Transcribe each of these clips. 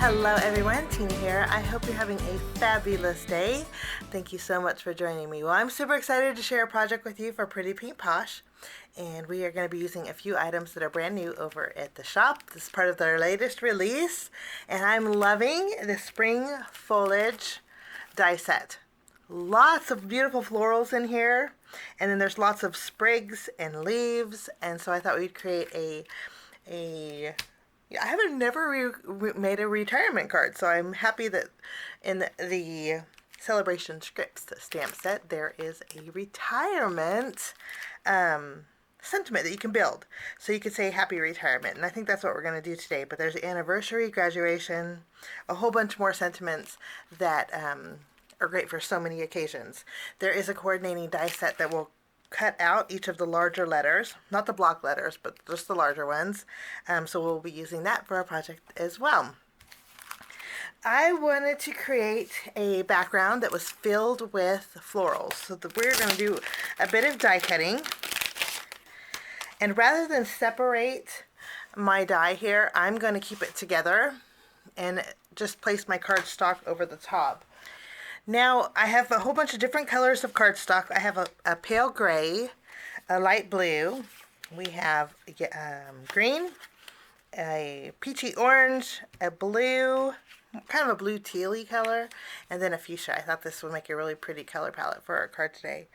Hello everyone, Tina here. I hope you're having a fabulous day. Thank you so much for joining me. Well, I'm super excited to share a project with you for Pretty Pink Posh, and we are going to be using a few items that are brand new over at the shop. This is part of their latest release, and I'm loving the Spring Foliage Die Set. Lots of beautiful florals in here, and then there's lots of sprigs and leaves, and so I thought we'd create I haven't never made a retirement card, so I'm happy that in the Celebration Scripts stamp set there is a retirement sentiment that you can build. So you could say happy retirement, and I think that's what we're going to do today. But there's anniversary, graduation, a whole bunch more sentiments that are great for so many occasions. There is a coordinating die set that will cut out each of the larger letters, not the block letters, but just the larger ones. So we'll be using that for our project as well. I wanted to create a background that was filled with florals. So we're going to do a bit of die cutting. And rather than separate my die here, I'm going to keep it together and just place my cardstock over the top. Now, I have a whole bunch of different colors of cardstock. I have a pale gray, a light blue, we have green, a peachy orange, a blue, kind of a blue tealy color, and then a fuchsia. I thought this would make a really pretty color palette for our card today.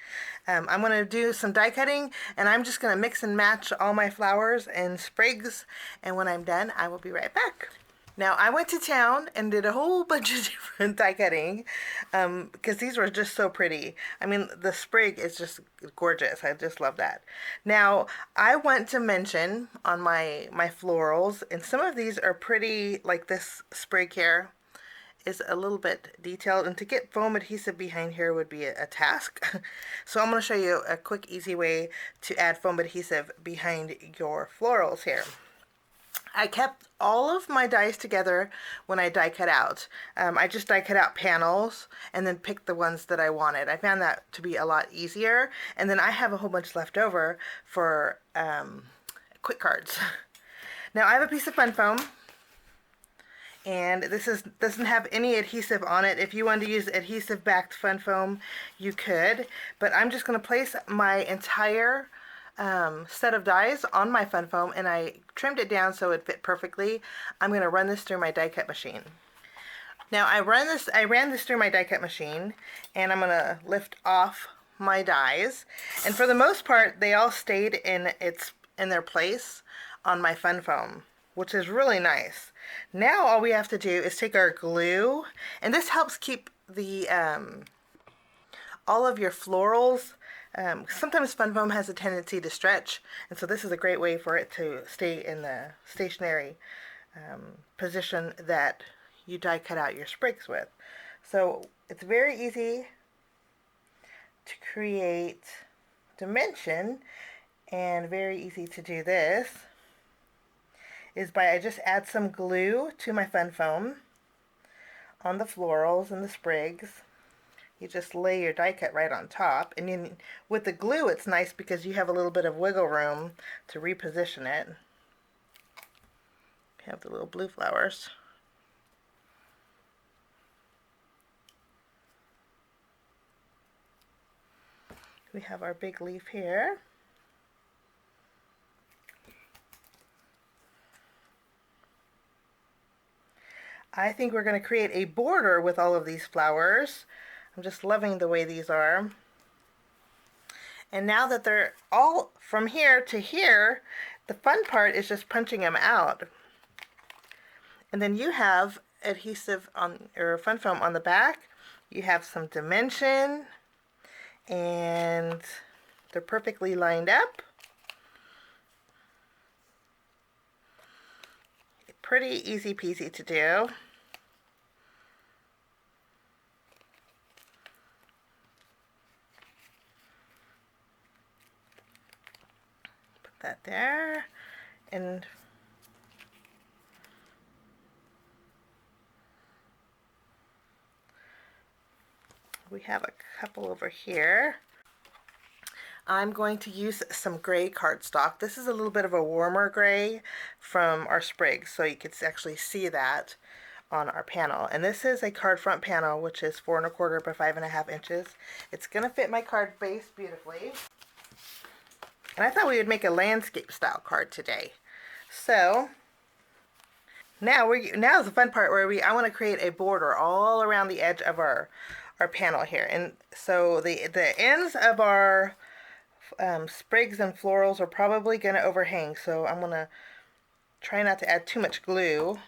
I'm going to do some die cutting, and I'm just going to mix and match all my flowers and sprigs, and when I'm done, I will be right back. Now, I went to town and did a whole bunch of different die cutting because these were just so pretty. I mean, the sprig is just gorgeous. I just love that. Now, I want to mention on my florals, and some of these are pretty, like this sprig here is a little bit detailed, and to get foam adhesive behind here would be a task. So I'm going to show you a quick, easy way to add foam adhesive behind your florals here. I kept all of my dies together when I die cut out. I just die cut out panels and then picked the ones that I wanted. I found that to be a lot easier, and then I have a whole bunch left over for quick cards. Now I have a piece of fun foam, and this doesn't have any adhesive on it. If you wanted to use adhesive backed fun foam, you could, but I'm just going to place my entire set of dies on my fun foam, and I trimmed it down so it fit perfectly. I'm going to run this through my die cut machine. Now I ran this through my die cut machine, and I'm going to lift off my dies, and for the most part they all stayed in their place on my fun foam, which is really nice. Now all we have to do is take our glue, and this helps keep the all of your florals. Sometimes fun foam has a tendency to stretch, and so this is a great way for it to stay in the stationary position that you die cut out your sprigs with. So it's very easy to create dimension, and very easy to do this is by I just add some glue to my fun foam on the florals and the sprigs. You just lay your die cut right on top, and then with the glue it's nice because you have a little bit of wiggle room to reposition it. You have the little blue flowers. We have our big leaf here. I think we're going to create a border with all of these flowers. I'm just loving the way these are. And now that they're all from here to here, the fun part is just punching them out. And then you have adhesive on, or fun foam on the back. You have some dimension, and they're perfectly lined up. Pretty easy peasy to do. That there, and we have a couple over here. I'm going to use some gray cardstock. This is a little bit of a warmer gray from our sprigs, so you can actually see that on our panel. And this is a card front panel, which is 4 1/4 by 5.5 inches. It's going to fit my card base beautifully. And I thought we would make a landscape style card today. So now is the fun part where I want to create a border all around the edge of our panel here. And so the ends of our sprigs and florals are probably going to overhang. So I'm going to try not to add too much glue.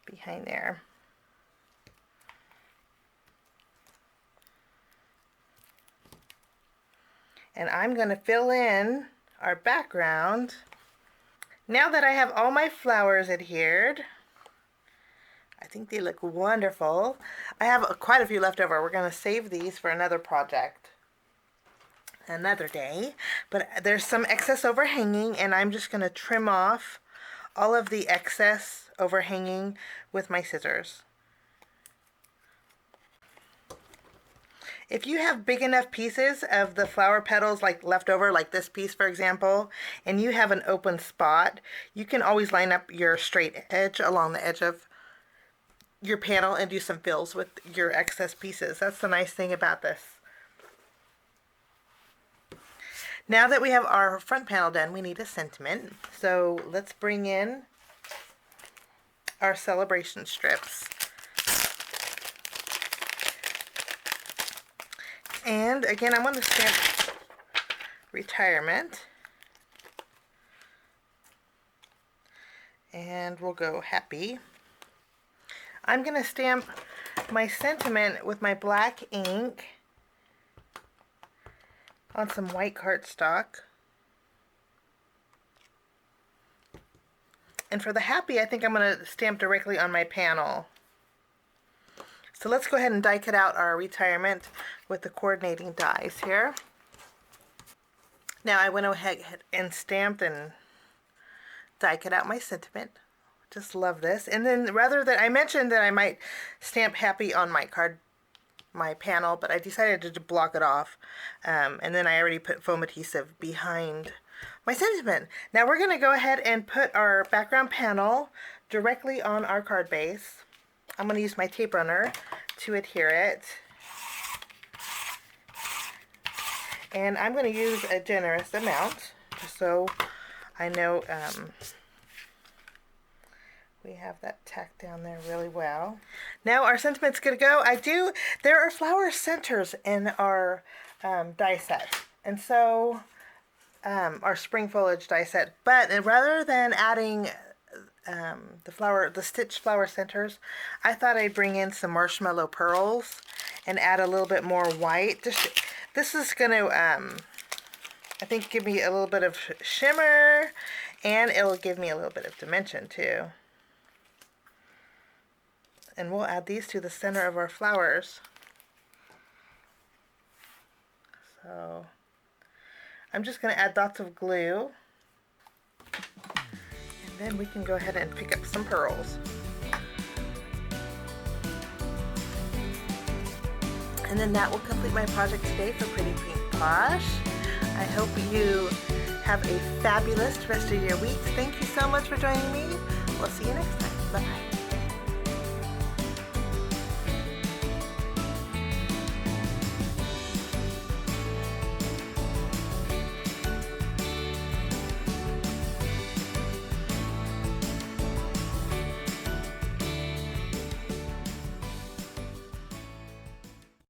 Behind there. And I'm going to fill in our background. Now that I have all my flowers adhered, I think they look wonderful. I have quite a few left over. We're going to save these for another project another day. But there's some excess overhanging, and I'm just going to trim off all of the excess overhanging with my scissors. If you have big enough pieces of the flower petals like left over, like this piece for example, and you have an open spot, you can always line up your straight edge along the edge of your panel and do some fills with your excess pieces. That's the nice thing about this. Now that we have our front panel done, we need a sentiment. So let's bring in our celebration strips. And again, I'm going to stamp retirement. And we'll go happy. I'm going to stamp my sentiment with my black ink on some white cardstock. And for the happy, I think I'm going to stamp directly on my panel. So let's go ahead and die cut out our retirement with the coordinating dies here. Now I went ahead and stamped and die cut out my sentiment. Just love this. And then rather than, I mentioned that I might stamp happy on my panel, but I decided to block it off. And then I already put foam adhesive behind my sentiment. Now we're going to go ahead and put our background panel directly on our card base. I'm going to use my tape runner to adhere it. And I'm going to use a generous amount, just so I know we have that tacked down there really well. Now our sentiment's going to go. There are flower centers in our die set. And so, our Spring Foliage Die Set. But rather than adding the stitched flower centers, I thought I'd bring in some marshmallow pearls and add a little bit more white. This is going to, I think, give me a little bit of shimmer, and it'll give me a little bit of dimension too. And we'll add these to the center of our flowers. So I'm just going to add dots of glue. Then we can go ahead and pick up some pearls. And then that will complete my project today for Pretty Pink Posh. I hope you have a fabulous rest of your week. Thank you so much for joining me. We'll see you next time. Bye-bye.